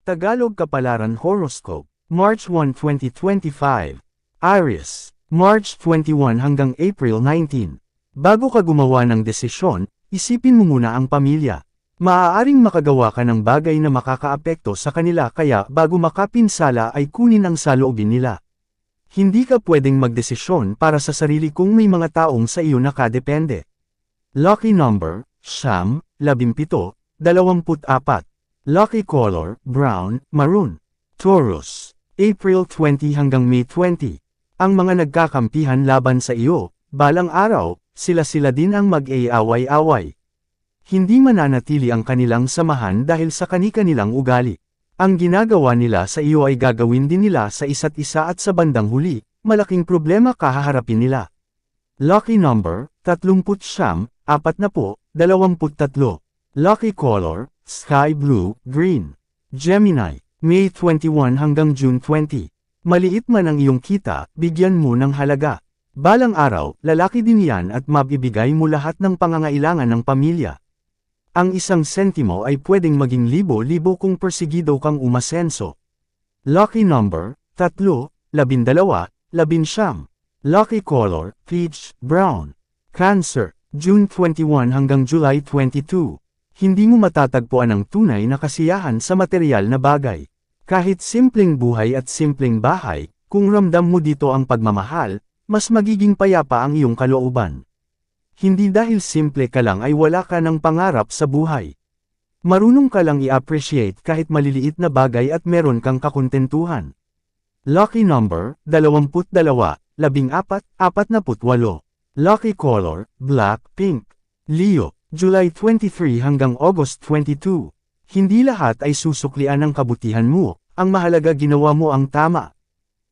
Tagalog Kapalaran Horoscope, March 1, 2025. Aries, March 21 hanggang April 19. Bago ka gumawa ng desisyon, isipin mo muna ang pamilya. Maaaring makagawa ka ng bagay na makakaapekto sa kanila kaya bago makapinsala ay kunin ang saloobin nila. Hindi ka pwedeng magdesisyon para sa sarili kung may mga taong sa iyo nakadepende. Lucky number, Siyam, 17, 24. Lucky color, brown, maroon. Taurus, April 20 hanggang May 20. Ang mga nagkakampihan laban sa iyo, balang araw, sila din ang mag-aaway-away. Hindi mananatili ang kanilang samahan dahil sa kani-kanilang ugali. Ang ginagawa nila sa iyo ay gagawin din nila sa isa't isa at sa bandang huli, malaking problema kahaharapin nila. Lucky number, 39, 40, 23. Lucky color, sky blue, green. Gemini, May 21 hanggang June 20. Maliit man ang iyong kita, bigyan mo ng halaga. Balang araw, lalaki din yan at mabibigay mo lahat ng pangangailangan ng pamilya. Ang isang sentimo ay pwedeng maging libo-libo kung persigido kang umasenso. Lucky number, 3, 12, 19. Lucky color, peach, brown. Cancer, June 21 hanggang July 22. Hindi mo matatagpuan ang tunay na kasiyahan sa material na bagay. Kahit simpleng buhay at simpleng bahay, kung ramdam mo dito ang pagmamahal, mas magiging payapa ang iyong kalooban. Hindi dahil simple ka lang ay wala ka ng pangarap sa buhay. Marunong ka lang i-appreciate kahit maliliit na bagay at meron kang kakontentuhan. Lucky number, 22, 14, 48. Lucky color, black, pink. Leo, July 23 hanggang August 22. Hindi lahat ay susuklian ng kabutihan mo, ang mahalaga ginawa mo ang tama.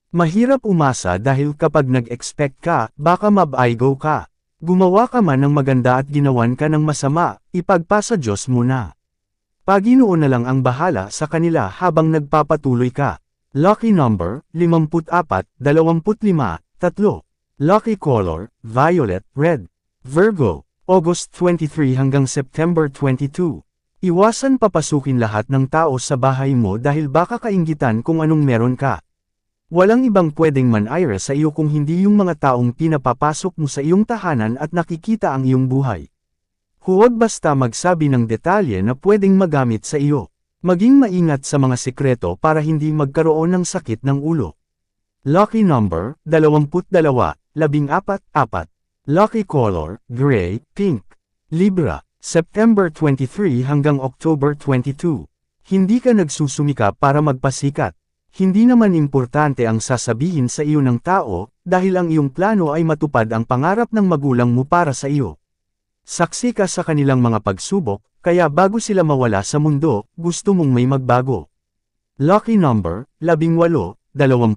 Mahirap umasa dahil kapag nag-expect ka, baka mabaigo ka. Gumawa ka man ng maganda at ginawan ka ng masama, ipagpasa Diyos mo na. Panginoon na lang ang bahala sa kanila habang nagpapatuloy ka. Lucky number, 54, 25, 3. Lucky color, violet, red. Virgo, August 23 hanggang September 22. Iwasan papasukin lahat ng tao sa bahay mo dahil baka kainggitan kung anong meron ka. Walang ibang pwedeng manayra sa iyo kung hindi yung mga taong pinapapasok mo sa iyong tahanan at nakikita ang iyong buhay. Huwag basta magsabi ng detalye na pwedeng magamit sa iyo. Maging maingat sa mga sikreto para hindi magkaroon ng sakit ng ulo. Lucky number, 22, 14, 4. Lucky color, gray, pink. Libra, September 23 hanggang October 22. Hindi ka nagsusumika para magpasikat. Hindi naman importante ang sasabihin sa iyo ng tao, dahil ang iyong plano ay matupad ang pangarap ng magulang mo para sa iyo. Saksi ka sa kanilang mga pagsubok, kaya bago sila mawala sa mundo, gusto mong may magbago. Lucky number, 18, 29,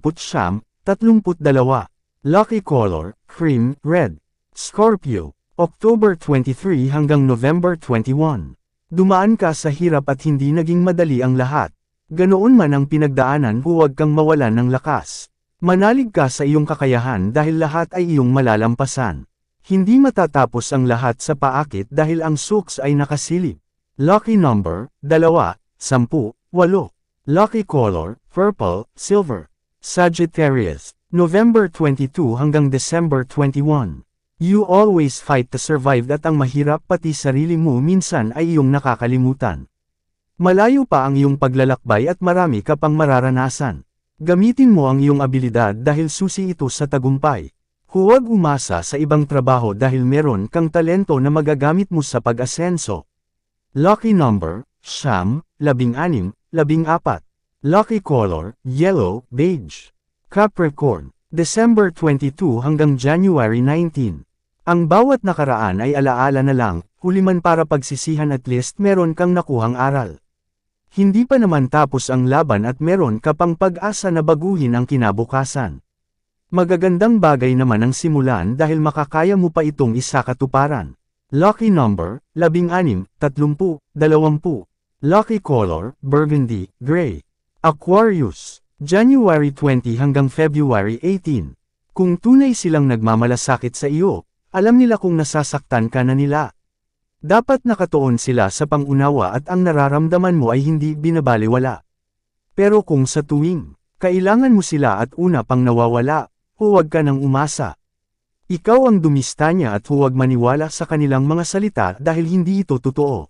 32. Lucky color, cream, red. Scorpio, October 23 hanggang November 21. Dumaan ka sa hirap at hindi naging madali ang lahat. Ganoon man ang pinagdaanan, huwag kang mawalan ng lakas. Manalig ka sa iyong kakayahan dahil lahat ay iyong malalampasan. Hindi matatapos ang lahat sa paakit dahil ang suks ay nakasilip. Lucky number, 2, 10, 8. Lucky color, purple, silver. Sagittarius, November 22 hanggang December 21. You always fight to survive at ang mahirap pati sarili mo minsan ay iyong nakakalimutan. Malayo pa ang iyong paglalakbay at marami ka pang mararanasan. Gamitin mo ang iyong abilidad dahil susi ito sa tagumpay. Huwag umasa sa ibang trabaho dahil meron kang talento na magagamit mo sa pag-asenso. Lucky number, Siyam, 16, 14. Lucky color, yellow, beige. Capricorn, December 22 hanggang January 19. Ang bawat nakaraan ay alaala na lang, huli man para pagsisihan at least meron kang nakuhang aral. Hindi pa naman tapos ang laban at meron ka pang pag-asa na baguhin ang kinabukasan. Magagandang bagay naman ang simulan dahil makakaya mo pa itong isakatuparan. Lucky number, 16, 30, 20. Lucky color, burgundy, gray. Aquarius, January 20 hanggang February 18. Kung tunay silang nagmamalasakit sa iyo, alam nila kung nasasaktan ka na nila. Dapat nakatuon sila sa pangunawa at ang nararamdaman mo ay hindi binabalewala. Pero kung sa tuwing, kailangan mo sila at una pang nawawala, huwag ka nang umasa. Ikaw ang dumista niya at huwag maniwala sa kanilang mga salita dahil hindi ito totoo.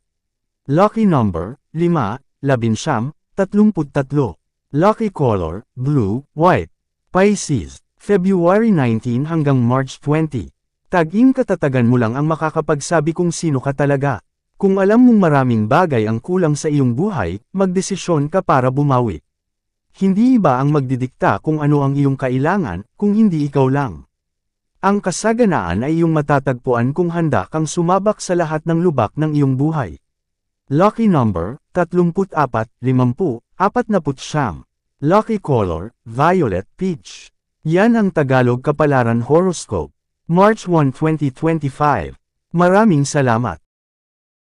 Lucky number, 5, 11, 33. Lucky color, blue, white. Pisces, February 19 hanggang March 20. Tag-in katatagan mo lang ang makakapagsabi kung sino ka talaga. Kung alam mong maraming bagay ang kulang sa iyong buhay, magdesisyon ka para bumawi. Hindi iba ang magdidikta kung ano ang iyong kailangan, kung hindi ikaw lang. Ang kasaganaan ay iyong matatagpuan kung handa kang sumabak sa lahat ng lubak ng iyong buhay. Lucky number, 34, 50, 49. Lucky color, violet peach. Yan ang Tagalog Kapalaran Horoscope. March 1, 2025. Maraming salamat.